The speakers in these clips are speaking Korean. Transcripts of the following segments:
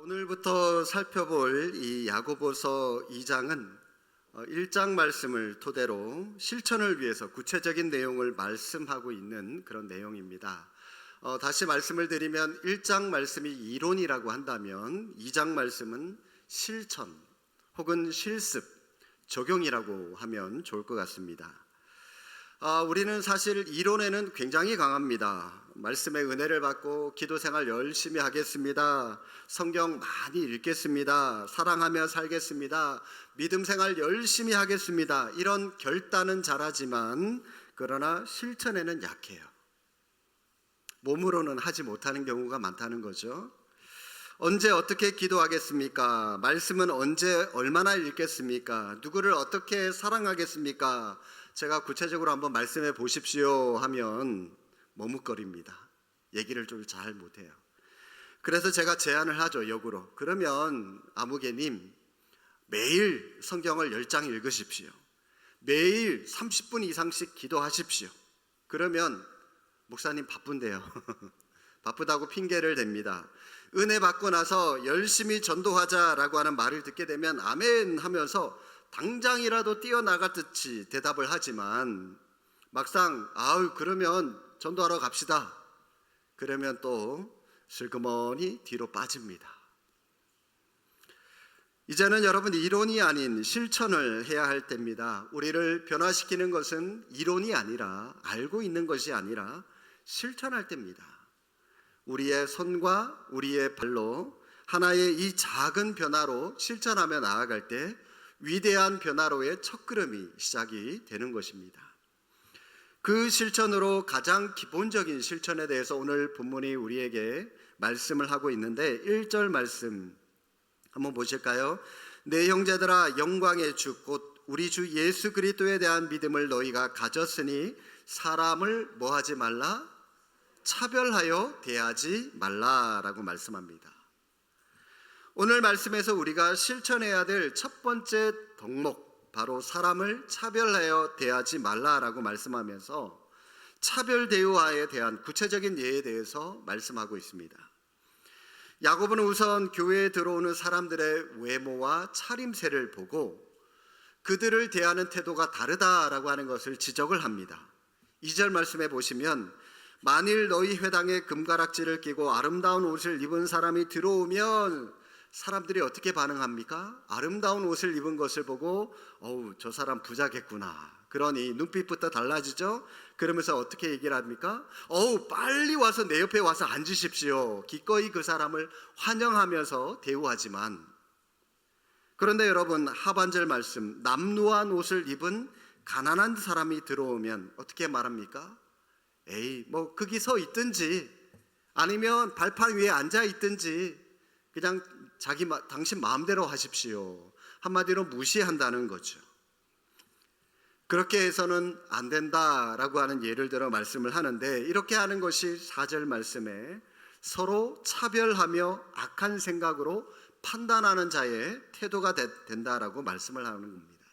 오늘부터 살펴볼 이 야고보서 2장은 1장 말씀을 토대로 실천을 위해서 구체적인 내용을 말씀하고 있는 그런 내용입니다. 다시 말씀을 드리면 1장 말씀이 이론이라고 한다면 2장 말씀은 실천 혹은 실습, 적용이라고 하면 좋을 것 같습니다. 우리는 사실 이론에는 굉장히 강합니다. 말씀의 은혜를 받고 기도생활 열심히 하겠습니다. 성경 많이 읽겠습니다. 사랑하며 살겠습니다. 믿음생활 열심히 하겠습니다. 이런 결단은 잘하지만 그러나 실천에는 약해요. 몸으로는 하지 못하는 경우가 많다는 거죠. 언제 어떻게 기도하겠습니까? 말씀은 언제 얼마나 읽겠습니까? 누구를 어떻게 사랑하겠습니까? 제가 구체적으로 한번 말씀해 보십시오 하면 머뭇거립니다. 얘기를 좀 잘 못해요. 그래서 제가 제안을 하죠, 역으로. 그러면 아무개님 매일 성경을 10장 읽으십시오. 매일 30분 이상씩 기도하십시오. 그러면 목사님 바쁜데요. 바쁘다고 핑계를 댑니다. 은혜 받고 나서 열심히 전도하자라고 하는 말을 듣게 되면 아멘 하면서 당장이라도 뛰어나갔듯이 대답을 하지만 막상 그러면 전도하러 갑시다. 그러면 또 슬그머니 뒤로 빠집니다. 이제는 여러분 이론이 아닌 실천을 해야 할 때입니다. 우리를 변화시키는 것은 이론이 아니라 알고 있는 것이 아니라 실천할 때입니다. 우리의 손과 우리의 발로 하나의 이 작은 변화로 실천하며 나아갈 때 위대한 변화로의 첫걸음이 시작이 되는 것입니다. 그 실천으로 가장 기본적인 실천에 대해서 오늘 본문이 우리에게 말씀을 하고 있는데 1절 말씀 한번 보실까요? 내 형제들아 영광의 주 곧 우리 주 예수 그리스도에 대한 믿음을 너희가 가졌으니 사람을 뭐하지 말라? 차별하여 대하지 말라라고 말씀합니다. 오늘 말씀에서 우리가 실천해야 될 첫 번째 덕목, 바로 사람을 차별하여 대하지 말라라고 말씀하면서 차별 대우하에 대한 구체적인 예에 대해서 말씀하고 있습니다. 야고보는 우선 교회에 들어오는 사람들의 외모와 차림새를 보고 그들을 대하는 태도가 다르다라고 하는 것을 지적을 합니다. 2절 말씀에 보시면 만일 너희 회당에 금가락지를 끼고 아름다운 옷을 입은 사람이 들어오면 사람들이 어떻게 반응합니까? 아름다운 옷을 입은 것을 보고 저 사람 부자겠구나. 그러니 눈빛부터 달라지죠. 그러면서 어떻게 얘기를 합니까? 빨리 와서 내 옆에 와서 앉으십시오. 기꺼이 그 사람을 환영하면서 대우하지만, 그런데 여러분 하반절 말씀, 남루한 옷을 입은 가난한 사람이 들어오면 어떻게 말합니까? 거기 서 있든지 아니면 발판 위에 앉아 있든지 그냥 당신 마음대로 하십시오. 한마디로 무시한다는 거죠. 그렇게 해서는 안 된다라고 하는 예를 들어 말씀을 하는데, 이렇게 하는 것이 4절 말씀에 서로 차별하며 악한 생각으로 판단하는 자의 태도가 된다라고 말씀을 하는 겁니다.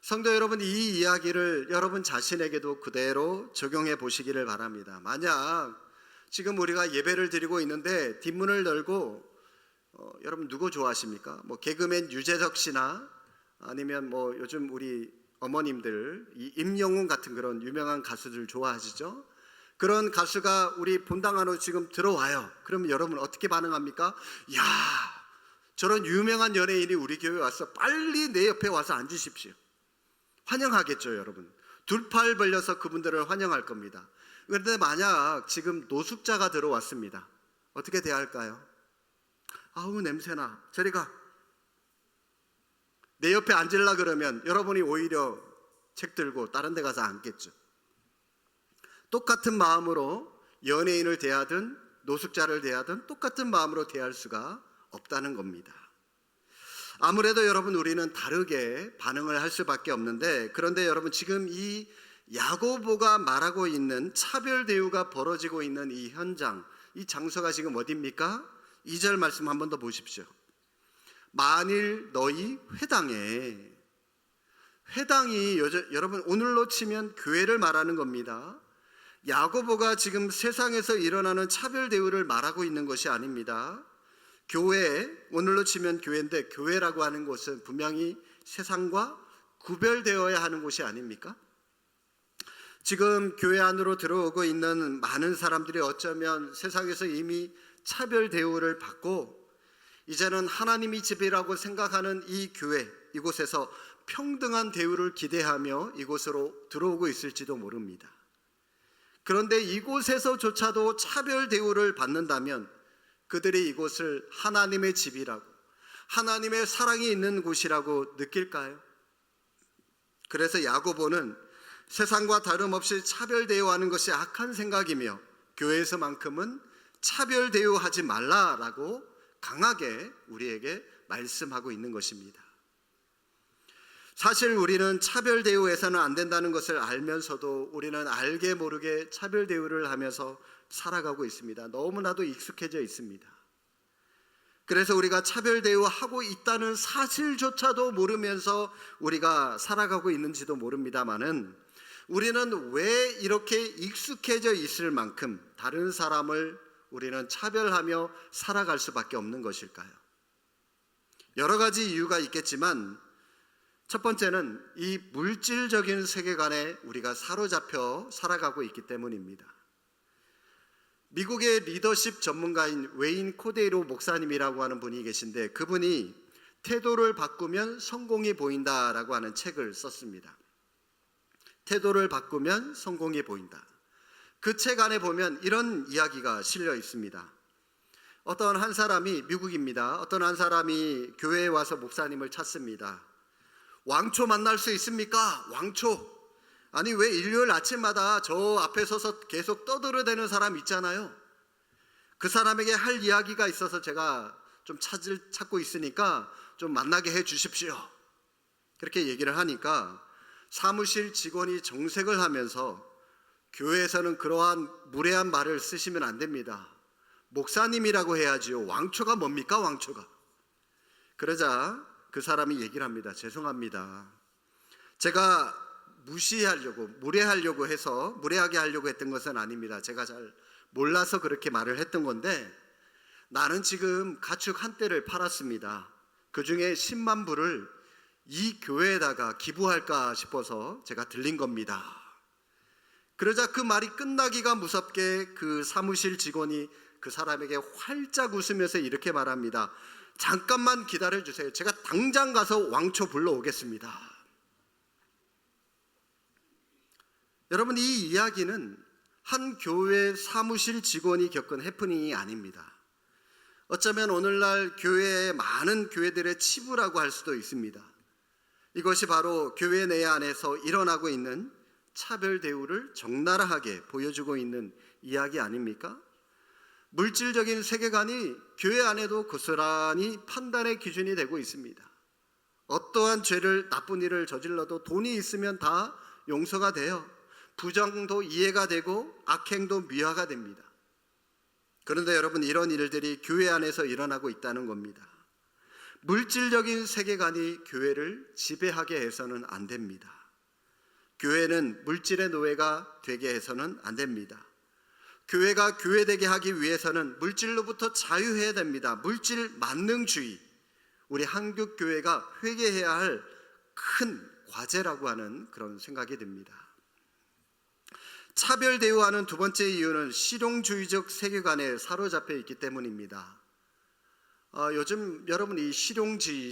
성도 여러분, 이 이야기를 여러분 자신에게도 그대로 적용해 보시기를 바랍니다. 만약 지금 우리가 예배를 드리고 있는데 뒷문을 열고 여러분 누구 좋아하십니까? 개그맨 유재석 씨나 아니면 요즘 우리 어머님들 임영웅 같은 그런 유명한 가수들 좋아하시죠? 그런 가수가 우리 본당 안으로 지금 들어와요. 그러면 여러분 어떻게 반응합니까? 야, 저런 유명한 연예인이 우리 교회에 와서 빨리 내 옆에 와서 앉으십시오. 환영하겠죠, 여러분. 두 팔 벌려서 그분들을 환영할 겁니다. 그런데 만약 지금 노숙자가 들어왔습니다. 어떻게 대할까요? 냄새나. 저리 가. 내 옆에 앉으려 그러면 여러분이 오히려 책 들고 다른 데 가서 앉겠죠. 똑같은 마음으로 연예인을 대하든 노숙자를 대하든 똑같은 마음으로 대할 수가 없다는 겁니다. 아무래도 여러분 우리는 다르게 반응을 할 수밖에 없는데, 그런데 여러분 지금 이 야고보가 말하고 있는 차별 대우가 벌어지고 있는 이 현장, 이 장소가 지금 어디입니까? 2절 말씀 한 번 더 보십시오. 만일 너희 회당이 여러분 오늘로 치면 교회를 말하는 겁니다. 야고보가 지금 세상에서 일어나는 차별 대우를 말하고 있는 것이 아닙니다. 교회, 오늘로 치면 교회인데 교회라고 하는 곳은 분명히 세상과 구별되어야 하는 곳이 아닙니까? 지금 교회 안으로 들어오고 있는 많은 사람들이 어쩌면 세상에서 이미 차별 대우를 받고 이제는 하나님이 집이라고 생각하는 이 교회, 이곳에서 평등한 대우를 기대하며 이곳으로 들어오고 있을지도 모릅니다. 그런데 이곳에서조차도 차별 대우를 받는다면 그들이 이곳을 하나님의 집이라고, 하나님의 사랑이 있는 곳이라고 느낄까요? 그래서 야고보는 세상과 다름없이 차별 대우하는 것이 악한 생각이며 교회에서만큼은 차별 대우하지 말라라고 강하게 우리에게 말씀하고 있는 것입니다. 사실 우리는 차별 대우해서는 안 된다는 것을 알면서도 우리는 알게 모르게 차별 대우를 하면서 살아가고 있습니다. 너무나도 익숙해져 있습니다. 그래서 우리가 차별 대우하고 있다는 사실조차도 모르면서 우리가 살아가고 있는지도 모릅니다만은 우리는 왜 이렇게 익숙해져 있을 만큼 다른 사람을 우리는 차별하며 살아갈 수밖에 없는 것일까요? 여러 가지 이유가 있겠지만 첫 번째는 이 물질적인 세계관에 우리가 사로잡혀 살아가고 있기 때문입니다. 미국의 리더십 전문가인 웨인 코데이로 목사님이라고 하는 분이 계신데 그분이 태도를 바꾸면 성공이 보인다라고 하는 책을 썼습니다. 태도를 바꾸면 성공이 보인다. 그 책 안에 보면 이런 이야기가 실려 있습니다. 어떤 한 사람이, 미국입니다. 어떤 한 사람이 교회에 와서 목사님을 찾습니다. 왕초 만날 수 있습니까? 왕초. 아니 왜 일요일 아침마다 저 앞에 서서 계속 떠들어대는 사람 있잖아요. 그 사람에게 할 이야기가 있어서 제가 좀 찾고 있으니까 좀 만나게 해 주십시오. 그렇게 얘기를 하니까 사무실 직원이 정색을 하면서 교회에서는 그러한 무례한 말을 쓰시면 안 됩니다. 목사님이라고 해야지요. 왕초가 뭡니까? 왕초가. 그러자 그 사람이 얘기를 합니다. 죄송합니다. 제가 무시하려고, 무례하려고 해서 무례하게 하려고 했던 것은 아닙니다. 제가 잘 몰라서 그렇게 말을 했던 건데 나는 지금 가축 한 떼를 팔았습니다. 그 중에 10만 불을 이 교회에다가 기부할까 싶어서 제가 들린 겁니다. 그러자 그 말이 끝나기가 무섭게 그 사무실 직원이 그 사람에게 활짝 웃으면서 이렇게 말합니다. 잠깐만 기다려주세요. 제가 당장 가서 왕초 불러오겠습니다. 여러분, 이 이야기는 한 교회 사무실 직원이 겪은 해프닝이 아닙니다. 어쩌면 오늘날 교회의 많은 교회들의 치부라고 할 수도 있습니다. 이것이 바로 교회 내 안에서 일어나고 있는 차별 대우를 적나라하게 보여주고 있는 이야기 아닙니까? 물질적인 세계관이 교회 안에도 고스란히 판단의 기준이 되고 있습니다. 어떠한 죄를, 나쁜 일을 저질러도 돈이 있으면 다 용서가 돼요. 부정도 이해가 되고 악행도 미화가 됩니다. 그런데 여러분, 이런 일들이 교회 안에서 일어나고 있다는 겁니다. 물질적인 세계관이 교회를 지배하게 해서는 안 됩니다. 교회는 물질의 노예가 되게 해서는 안 됩니다. 교회가 교회되게 하기 위해서는 물질로부터 자유해야 됩니다. 물질 만능주의, 우리 한국교회가 회개해야 할 큰 과제라고 하는 그런 생각이 듭니다. 차별 대우하는 두 번째 이유는 실용주의적 세계관에 사로잡혀 있기 때문입니다. 요즘 여러분 이 실용주의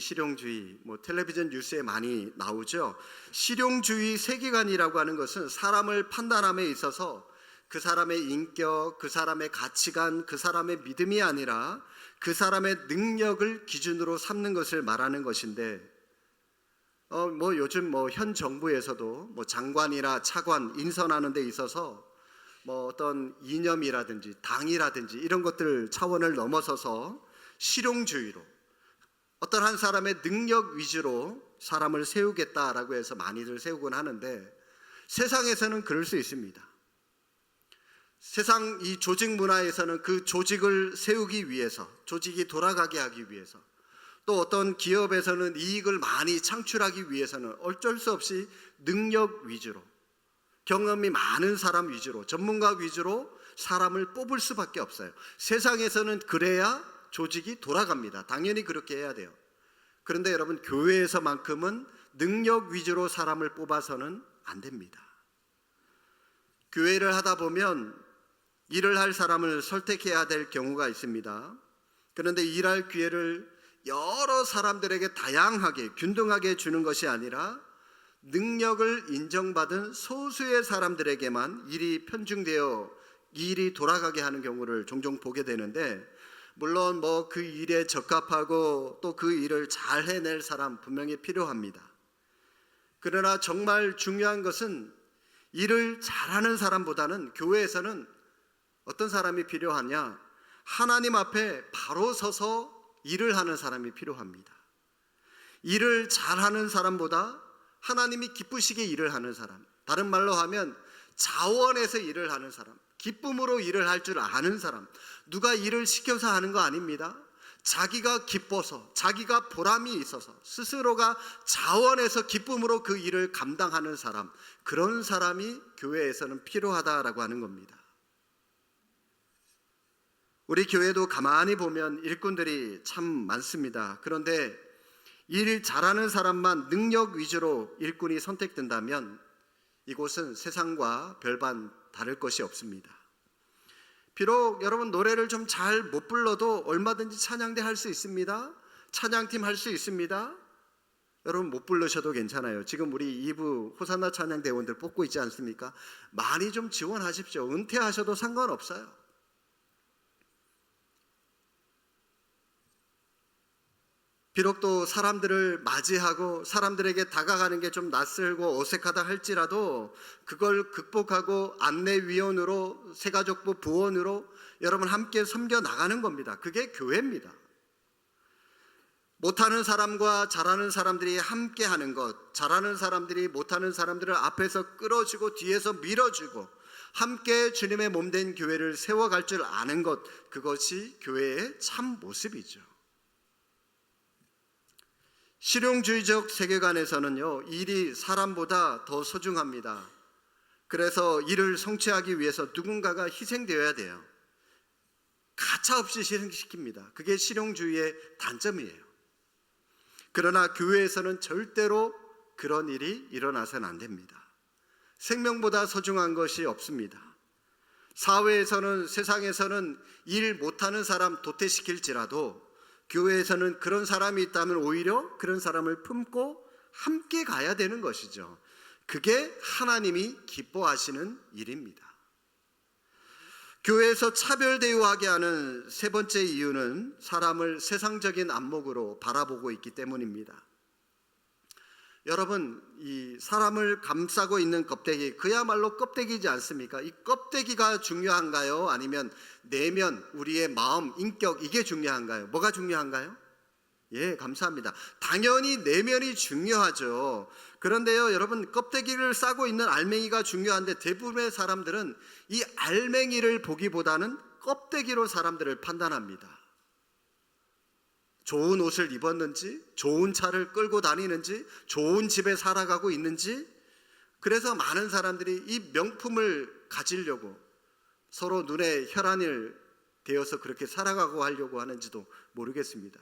텔레비전 뉴스에 많이 나오죠. 실용주의 세계관이라고 하는 것은 사람을 판단함에 있어서 그 사람의 인격, 그 사람의 가치관, 그 사람의 믿음이 아니라 그 사람의 능력을 기준으로 삼는 것을 말하는 것인데 요즘 현 정부에서도 장관이나 차관 인선하는 데 있어서 어떤 이념이라든지 당이라든지 이런 것들 차원을 넘어서서 실용주의로 어떤 한 사람의 능력 위주로 사람을 세우겠다라고 해서 많이들 세우곤 하는데 세상에서는 그럴 수 있습니다. 세상 이 조직 문화에서는 그 조직을 세우기 위해서, 조직이 돌아가게 하기 위해서, 또 어떤 기업에서는 이익을 많이 창출하기 위해서는 어쩔 수 없이 능력 위주로, 경험이 많은 사람 위주로, 전문가 위주로 사람을 뽑을 수밖에 없어요. 세상에서는 그래야 조직이 돌아갑니다. 당연히 그렇게 해야 돼요. 그런데 여러분, 교회에서만큼은 능력 위주로 사람을 뽑아서는 안 됩니다. 교회를 하다 보면 일을 할 사람을 설득해야 될 경우가 있습니다. 그런데 일할 기회를 여러 사람들에게 다양하게 균등하게 주는 것이 아니라 능력을 인정받은 소수의 사람들에게만 일이 편중되어 일이 돌아가게 하는 경우를 종종 보게 되는데, 물론 그 일에 적합하고 또 그 일을 잘 해낼 사람 분명히 필요합니다. 그러나 정말 중요한 것은 일을 잘하는 사람보다는 교회에서는 어떤 사람이 필요하냐? 하나님 앞에 바로 서서 일을 하는 사람이 필요합니다. 일을 잘하는 사람보다 하나님이 기쁘시게 일을 하는 사람, 다른 말로 하면 자원해서 일을 하는 사람, 기쁨으로 일을 할 줄 아는 사람, 누가 일을 시켜서 하는 거 아닙니다. 자기가 기뻐서, 자기가 보람이 있어서 스스로가 자원해서 기쁨으로 그 일을 감당하는 사람, 그런 사람이 교회에서는 필요하다라고 하는 겁니다. 우리 교회도 가만히 보면 일꾼들이 참 많습니다. 그런데 일 잘하는 사람만 능력 위주로 일꾼이 선택된다면 이곳은 세상과 별반 다를 것이 없습니다. 비록 여러분 노래를 좀 잘 못 불러도 얼마든지 찬양대 할 수 있습니다. 찬양팀 할 수 있습니다. 여러분 못 부르셔도 괜찮아요. 지금 우리 2부 호산나 찬양대원들 뽑고 있지 않습니까? 많이 좀 지원하십시오. 은퇴하셔도 상관없어요. 비록 또 사람들을 맞이하고 사람들에게 다가가는 게 좀 낯설고 어색하다 할지라도 그걸 극복하고 안내위원으로, 새가족부 부원으로 여러분 함께 섬겨 나가는 겁니다. 그게 교회입니다. 못하는 사람과 잘하는 사람들이 함께 하는 것, 잘하는 사람들이 못하는 사람들을 앞에서 끌어주고 뒤에서 밀어주고 함께 주님의 몸된 교회를 세워갈 줄 아는 것, 그것이 교회의 참 모습이죠. 실용주의적 세계관에서는요, 일이 사람보다 더 소중합니다. 그래서 일을 성취하기 위해서 누군가가 희생되어야 돼요. 가차없이 희생시킵니다. 그게 실용주의의 단점이에요. 그러나 교회에서는 절대로 그런 일이 일어나서는 안 됩니다. 생명보다 소중한 것이 없습니다. 사회에서는, 세상에서는 일 못하는 사람 도태시킬지라도 교회에서는 그런 사람이 있다면 오히려 그런 사람을 품고 함께 가야 되는 것이죠. 그게 하나님이 기뻐하시는 일입니다. 교회에서 차별 대우하게 하는 세 번째 이유는 사람을 세상적인 안목으로 바라보고 있기 때문입니다. 여러분, 이 사람을 감싸고 있는 껍데기, 그야말로 껍데기지 않습니까? 이 껍데기가 중요한가요? 아니면 내면, 우리의 마음, 인격, 이게 중요한가요? 뭐가 중요한가요? 예, 감사합니다. 당연히 내면이 중요하죠. 그런데요, 여러분, 껍데기를 싸고 있는 알맹이가 중요한데 대부분의 사람들은 이 알맹이를 보기보다는 껍데기로 사람들을 판단합니다. 좋은 옷을 입었는지, 좋은 차를 끌고 다니는지, 좋은 집에 살아가고 있는지, 그래서 많은 사람들이 이 명품을 가지려고 서로 눈에 혈안을 대어서 그렇게 살아가고 하려고 하는지도 모르겠습니다.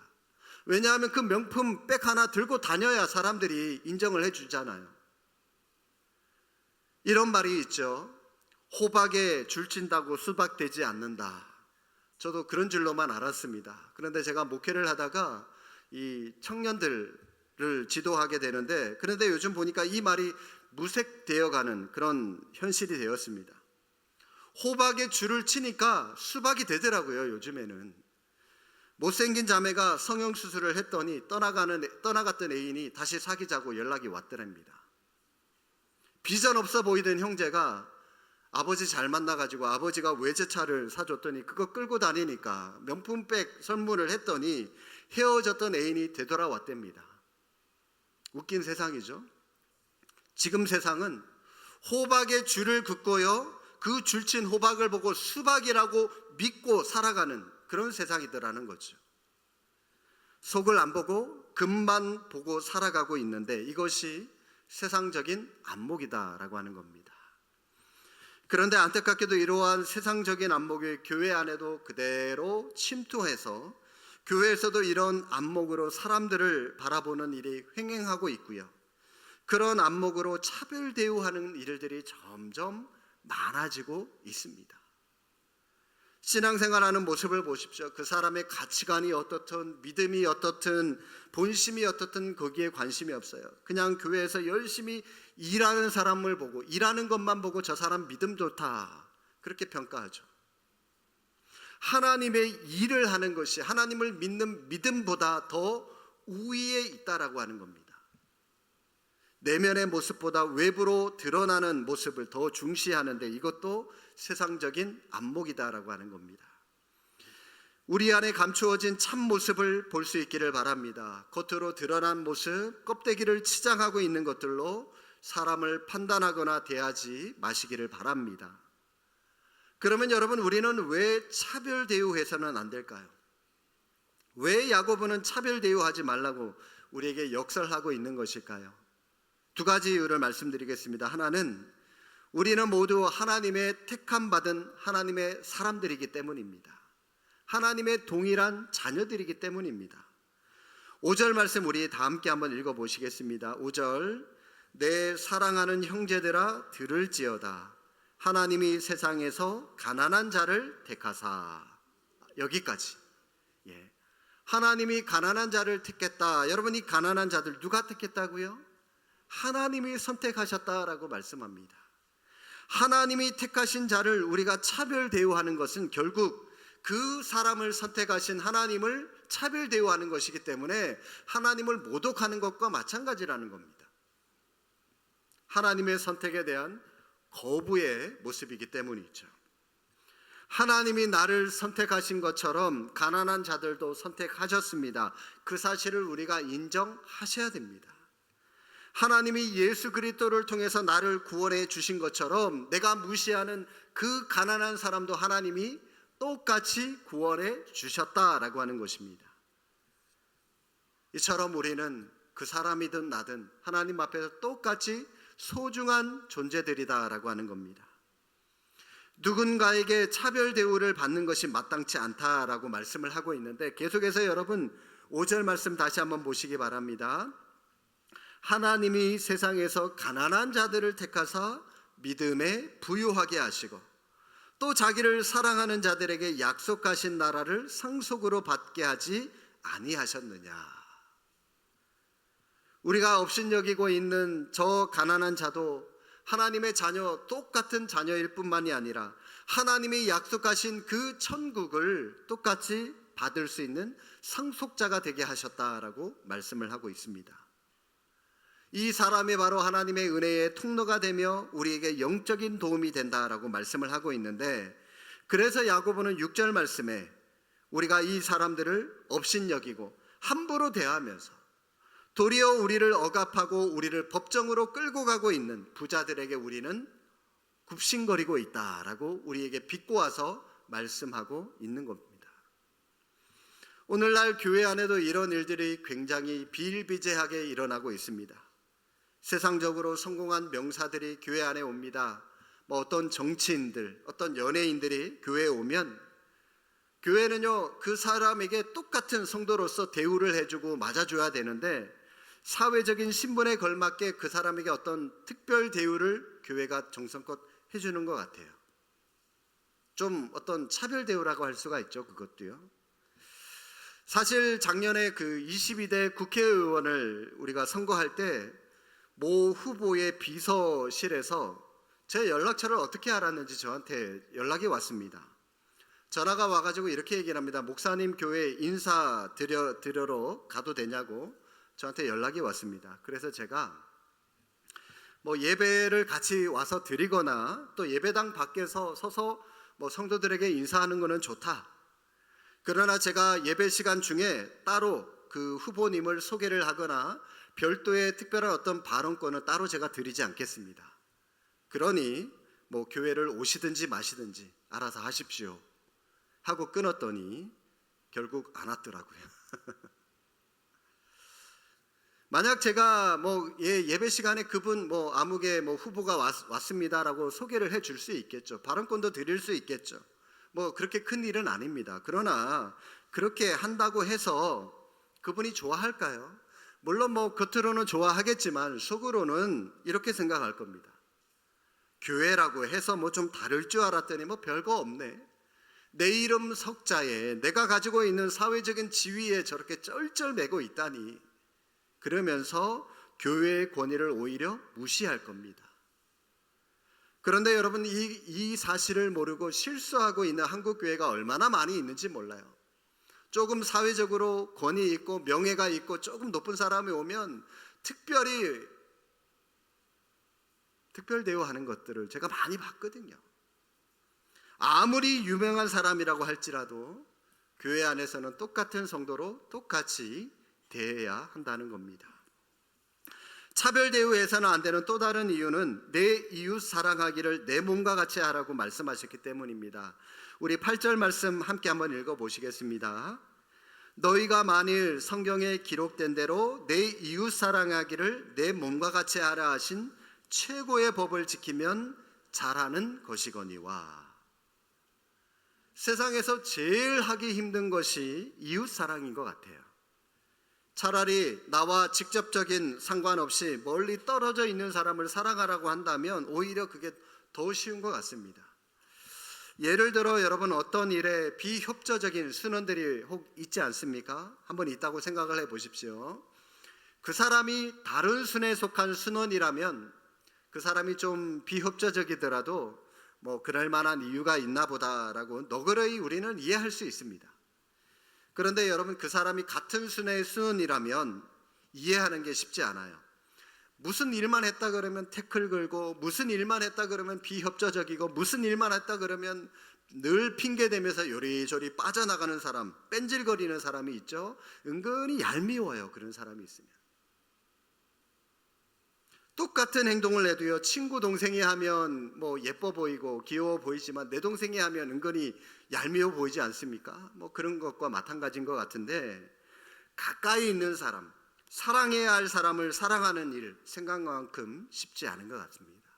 왜냐하면 그 명품 백 하나 들고 다녀야 사람들이 인정을 해주잖아요. 이런 말이 있죠. 호박에 줄친다고 수박 되지 않는다. 저도 그런 줄로만 알았습니다. 그런데 제가 목회를 하다가 이 청년들을 지도하게 되는데, 그런데 요즘 보니까 이 말이 무색되어가는 그런 현실이 되었습니다. 호박에 줄을 치니까 수박이 되더라고요. 요즘에는 못생긴 자매가 성형수술을 했더니 떠나갔던 애인이 다시 사귀자고 연락이 왔더랍니다. 비전 없어 보이던 형제가 아버지 잘 만나가지고 아버지가 외제차를 사줬더니 그거 끌고 다니니까 명품백 선물을 했더니 헤어졌던 애인이 되돌아왔답니다. 웃긴 세상이죠. 지금 세상은 호박에 줄을 긋고요, 그 줄친 호박을 보고 수박이라고 믿고 살아가는 그런 세상이더라는 거죠. 속을 안 보고 겉만 보고 살아가고 있는데 이것이 세상적인 안목이다라고 하는 겁니다. 그런데 안타깝게도 이러한 세상적인 안목이 교회 안에도 그대로 침투해서 교회에서도 이런 안목으로 사람들을 바라보는 일이 횡행하고 있고요. 그런 안목으로 차별 대우하는 일들이 점점 많아지고 있습니다. 신앙생활하는 모습을 보십시오. 그 사람의 가치관이 어떻든 믿음이 어떻든 본심이 어떻든 거기에 관심이 없어요. 그냥 교회에서 열심히 일하는 사람을 보고 일하는 것만 보고 저 사람 믿음 좋다 그렇게 평가하죠. 하나님의 일을 하는 것이 하나님을 믿는 믿음보다 더 우위에 있다라고 하는 겁니다. 내면의 모습보다 외부로 드러나는 모습을 더 중시하는데 이것도 세상적인 안목이다라고 하는 겁니다. 우리 안에 감추어진 참 모습을 볼 수 있기를 바랍니다. 겉으로 드러난 모습, 껍데기를 치장하고 있는 것들로 사람을 판단하거나 대하지 마시기를 바랍니다. 그러면 여러분, 우리는 왜 차별 대우해서는 안 될까요? 왜 야고보는 차별 대우하지 말라고 우리에게 역설하고 있는 것일까요? 두 가지 이유를 말씀드리겠습니다. 하나는 우리는 모두 하나님의 택함 받은 하나님의 사람들이기 때문입니다. 하나님의 동일한 자녀들이기 때문입니다. 5절 말씀 우리 다 함께 한번 읽어보시겠습니다. 5절, 내 사랑하는 형제들아 들을지어다. 하나님이 세상에서 가난한 자를 택하사. 여기까지. 하나님이 가난한 자를 택했다. 여러분, 이 가난한 자들 누가 택했다고요? 하나님이 선택하셨다라고 말씀합니다. 하나님이 택하신 자를 우리가 차별 대우하는 것은 결국 그 사람을 선택하신 하나님을 차별 대우하는 것이기 때문에 하나님을 모독하는 것과 마찬가지라는 겁니다. 하나님의 선택에 대한 거부의 모습이기 때문이죠. 하나님이 나를 선택하신 것처럼 가난한 자들도 선택하셨습니다. 그 사실을 우리가 인정하셔야 됩니다. 하나님이 예수 그리스도를 통해서 나를 구원해 주신 것처럼 내가 무시하는 그 가난한 사람도 하나님이 똑같이 구원해 주셨다라고 하는 것입니다. 이처럼 우리는 그 사람이든 나든 하나님 앞에서 똑같이 소중한 존재들이다라고 하는 겁니다. 누군가에게 차별 대우를 받는 것이 마땅치 않다라고 말씀을 하고 있는데 계속해서 여러분 5절 말씀 다시 한번 보시기 바랍니다. 하나님이 세상에서 가난한 자들을 택하사 믿음에 부유하게 하시고 또 자기를 사랑하는 자들에게 약속하신 나라를 상속으로 받게 하지 아니하셨느냐. 우리가 업신여기고 있는 저 가난한 자도 하나님의 자녀, 똑같은 자녀일 뿐만이 아니라 하나님이 약속하신 그 천국을 똑같이 받을 수 있는 상속자가 되게 하셨다라고 말씀을 하고 있습니다. 이 사람이 바로 하나님의 은혜의 통로가 되며 우리에게 영적인 도움이 된다라고 말씀을 하고 있는데, 그래서 야고보는 6절 말씀에 우리가 이 사람들을 업신여기고 함부로 대하면서 도리어 우리를 억압하고 우리를 법정으로 끌고 가고 있는 부자들에게 우리는 굽신거리고 있다라고 우리에게 비꼬아서 말씀하고 있는 겁니다. 오늘날 교회 안에도 이런 일들이 굉장히 비일비재하게 일어나고 있습니다. 세상적으로 성공한 명사들이 교회 안에 옵니다. 어떤 정치인들, 어떤 연예인들이 교회에 오면 교회는요 그 사람에게 똑같은 성도로서 대우를 해주고 맞아줘야 되는데 사회적인 신분에 걸맞게 그 사람에게 어떤 특별 대우를 교회가 정성껏 해주는 것 같아요. 좀 어떤 차별 대우라고 할 수가 있죠. 그것도요. 사실 작년에 그 22대 국회의원을 우리가 선거할 때 모 후보의 비서실에서 제 연락처를 어떻게 알았는지 저한테 연락이 왔습니다. 전화가 와가지고 이렇게 얘기를 합니다. 목사님 교회 인사 드려러 가도 되냐고 저한테 연락이 왔습니다. 그래서 제가 예배를 같이 와서 드리거나 또 예배당 밖에서 서서 성도들에게 인사하는 거는 좋다. 그러나 제가 예배 시간 중에 따로 그 후보님을 소개를 하거나 별도의 특별한 어떤 발언권은 따로 제가 드리지 않겠습니다. 그러니 교회를 오시든지 마시든지 알아서 하십시오 하고 끊었더니 결국 안 왔더라고요. 만약 제가 예배 시간에 그분 아무개 후보가 왔습니다라고 소개를 해 줄 수 있겠죠. 발언권도 드릴 수 있겠죠. 그렇게 큰 일은 아닙니다. 그러나 그렇게 한다고 해서 그분이 좋아할까요? 물론 겉으로는 좋아하겠지만 속으로는 이렇게 생각할 겁니다. 교회라고 해서 좀 다를 줄 알았더니 별거 없네. 내 이름 석자에 내가 가지고 있는 사회적인 지위에 저렇게 쩔쩔매고 있다니. 그러면서 교회의 권위를 오히려 무시할 겁니다. 그런데 여러분, 이 사실을 모르고 실수하고 있는 한국 교회가 얼마나 많이 있는지 몰라요. 조금 사회적으로 권위 있고 명예가 있고 조금 높은 사람이 오면 특별 대우하는 것들을 제가 많이 봤거든요. 아무리 유명한 사람이라고 할지라도 교회 안에서는 똑같은 성도로 똑같이 대해야 한다는 겁니다. 차별 대우해서는 안 되는 또 다른 이유는 내 이웃 사랑하기를 내 몸과 같이 하라고 말씀하셨기 때문입니다. 우리 8절 말씀 함께 한번 읽어보시겠습니다. 너희가 만일 성경에 기록된 대로 내 이웃 사랑하기를 내 몸과 같이 하라 하신 최고의 법을 지키면 잘하는 것이거니와. 세상에서 제일 하기 힘든 것이 이웃 사랑인 것 같아요. 차라리 나와 직접적인 상관없이 멀리 떨어져 있는 사람을 사랑하라고 한다면 오히려 그게 더 쉬운 것 같습니다. 예를 들어 여러분, 어떤 일에 비협조적인 순원들이 혹 있지 않습니까? 한번 있다고 생각을 해보십시오. 그 사람이 다른 순에 속한 순원이라면 그 사람이 좀 비협조적이더라도 그럴 만한 이유가 있나 보다라고 너그러이 우리는 이해할 수 있습니다. 그런데 여러분, 그 사람이 같은 순의 순원이라면 이해하는 게 쉽지 않아요. 무슨 일만 했다 그러면 태클 걸고, 무슨 일만 했다 그러면 비협조적이고, 무슨 일만 했다 그러면 늘 핑계대면서 요리조리 빠져나가는 사람, 뺀질거리는 사람이 있죠. 은근히 얄미워요, 그런 사람이 있으면. 똑같은 행동을 해도요, 친구 동생이 하면 예뻐 보이고 귀여워 보이지만 내 동생이 하면 은근히 얄미워 보이지 않습니까? 그런 것과 마찬가지인 것 같은데, 가까이 있는 사람, 사랑해야 할 사람을 사랑하는 일, 생각만큼 쉽지 않은 것 같습니다.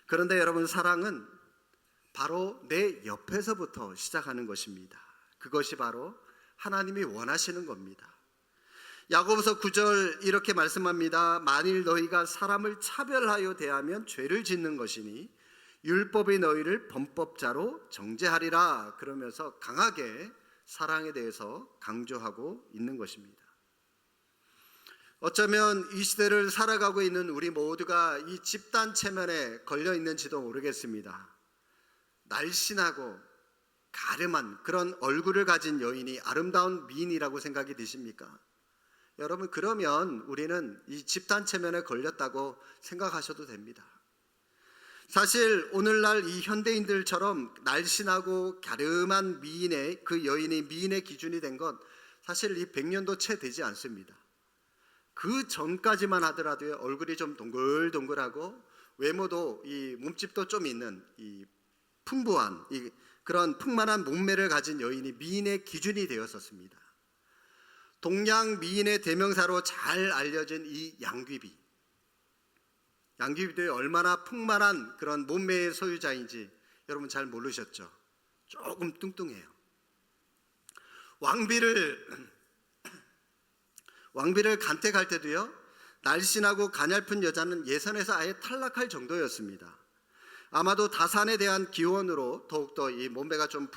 그런데 여러분, 사랑은 바로 내 옆에서부터 시작하는 것입니다. 그것이 바로 하나님이 원하시는 겁니다. 야고보서 9절 이렇게 말씀합니다. 만일 너희가 사람을 차별하여 대하면 죄를 짓는 것이니 율법이 너희를 범법자로 정죄하리라. 그러면서 강하게 사랑에 대해서 강조하고 있는 것입니다. 어쩌면 이 시대를 살아가고 있는 우리 모두가 이 집단 체면에 걸려 있는지도 모르겠습니다. 날씬하고 가름한 그런 얼굴을 가진 여인이 아름다운 미인이라고 생각이 드십니까? 여러분, 그러면 우리는 이 집단 체면에 걸렸다고 생각하셔도 됩니다. 사실 오늘날 이 현대인들처럼 날씬하고 갸름한 미인의 그 여인이 미인의 기준이 된 건 사실 이 100년도 채 되지 않습니다. 그 전까지만 하더라도 얼굴이 좀 동글동글하고 외모도 이 몸집도 좀 있는 이 풍부한 그런 풍만한 몸매를 가진 여인이 미인의 기준이 되었었습니다. 동양 미인의 대명사로 잘 알려진 이 양귀비. 양귀비도 얼마나 풍만한 그런 몸매의 소유자인지 여러분 잘 모르셨죠? 조금 뚱뚱해요. 왕비를 간택할 때도요, 날씬하고 가냘픈 여자는 예선에서 아예 탈락할 정도였습니다. 아마도 다산에 대한 기원으로 더욱더 이 몸매가 좀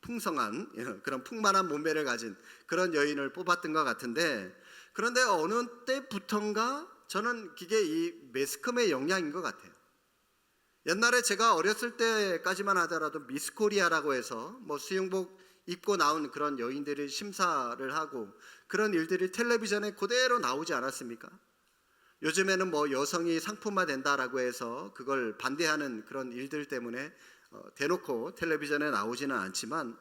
풍성한 그런 풍만한 몸매를 가진 그런 여인을 뽑았던 것 같은데, 그런데 어느 때부턴가 저는 그게 이 매스컴의 영향인 것 같아요. 옛날에 제가 어렸을 때까지만 하더라도 미스코리아라고 해서 수영복 입고 나온 그런 여인들이 심사를 하고 그런 일들이 텔레비전에 그대로 나오지 않았습니까? 요즘에는 여성이 상품화된다라고 해서 그걸 반대하는 그런 일들 때문에 대놓고 텔레비전에 나오지는 않지만,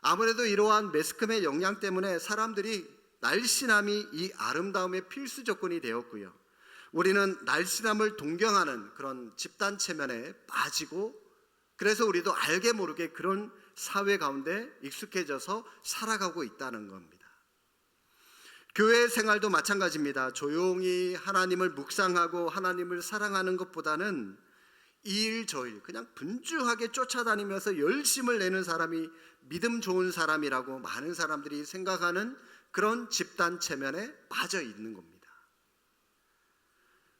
아무래도 이러한 매스컴의 영향 때문에 사람들이 날씬함이 이 아름다움의 필수 조건이 되었고요, 우리는 날씬함을 동경하는 그런 집단 체면에 빠지고, 그래서 우리도 알게 모르게 그런 사회 가운데 익숙해져서 살아가고 있다는 겁니다. 교회 생활도 마찬가지입니다. 조용히 하나님을 묵상하고 하나님을 사랑하는 것보다는 이 일 저 일 그냥 분주하게 쫓아다니면서 열심을 내는 사람이 믿음 좋은 사람이라고 많은 사람들이 생각하는 그런 집단 체면에 빠져 있는 겁니다.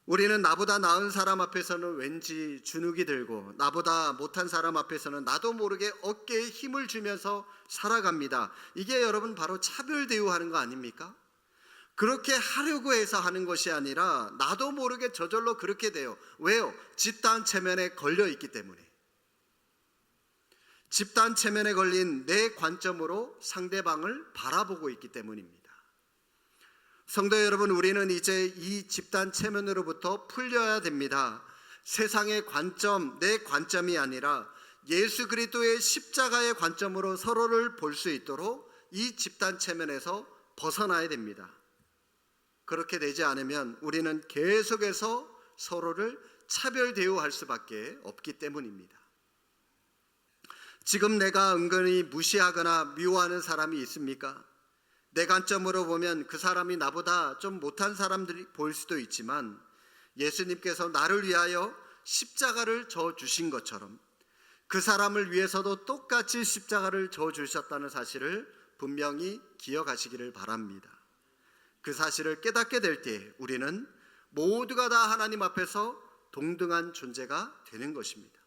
우리는 나보다 나은 사람 앞에서는 왠지 주눅이 들고 나보다 못한 사람 앞에서는 나도 모르게 어깨에 힘을 주면서 살아갑니다. 이게 여러분 바로 차별 대우하는 거 아닙니까? 그렇게 하려고 해서 하는 것이 아니라 나도 모르게 저절로 그렇게 돼요. 왜요? 집단 체면에 걸려 있기 때문에. 집단 체면에 걸린 내 관점으로 상대방을 바라보고 있기 때문입니다. 성도 여러분, 우리는 이제 이 집단 체면으로부터 풀려야 됩니다. 세상의 관점, 내 관점이 아니라 예수 그리스도의 십자가의 관점으로 서로를 볼 수 있도록 이 집단 체면에서 벗어나야 됩니다. 그렇게 되지 않으면 우리는 계속해서 서로를 차별 대우할 수밖에 없기 때문입니다. 지금 내가 은근히 무시하거나 미워하는 사람이 있습니까? 내 관점으로 보면 그 사람이 나보다 좀 못한 사람들이 보일 수도 있지만 예수님께서 나를 위하여 십자가를 져 주신 것처럼 그 사람을 위해서도 똑같이 십자가를 져 주셨다는 사실을 분명히 기억하시기를 바랍니다. 그 사실을 깨닫게 될 때 우리는 모두가 다 하나님 앞에서 동등한 존재가 되는 것입니다.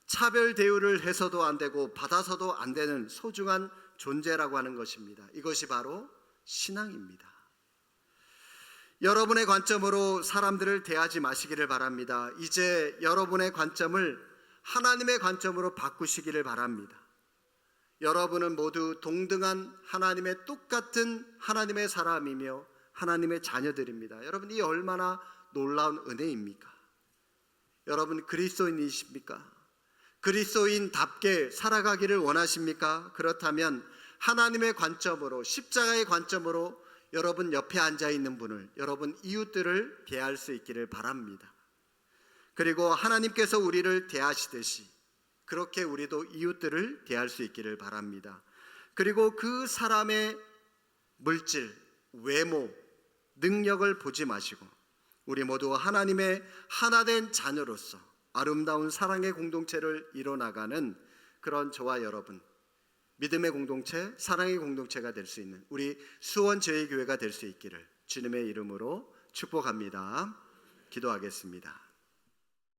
차별 대우를 해서도 안 되고 받아서도 안 되는 소중한 존재라고 하는 것입니다. 이것이 바로 신앙입니다. 여러분의 관점으로 사람들을 대하지 마시기를 바랍니다. 이제 여러분의 관점을 하나님의 관점으로 바꾸시기를 바랍니다. 여러분은 모두 동등한 하나님의 똑같은 하나님의 사람이며 하나님의 자녀들입니다. 여러분, 이 얼마나 놀라운 은혜입니까? 여러분 그리스도인이십니까? 그리스도인답게 살아가기를 원하십니까? 그렇다면 하나님의 관점으로, 십자가의 관점으로 여러분 옆에 앉아 있는 분을, 여러분 이웃들을 대할 수 있기를 바랍니다. 그리고 하나님께서 우리를 대하시듯이 그렇게 우리도 이웃들을 대할 수 있기를 바랍니다. 그리고 그 사람의 물질, 외모, 능력을 보지 마시고 우리 모두 하나님의 하나된 자녀로서 아름다운 사랑의 공동체를 이뤄나가는 그런 저와 여러분, 믿음의 공동체, 사랑의 공동체가 될 수 있는 우리 수원제일교회가 될 수 있기를 주님의 이름으로 축복합니다. 기도하겠습니다.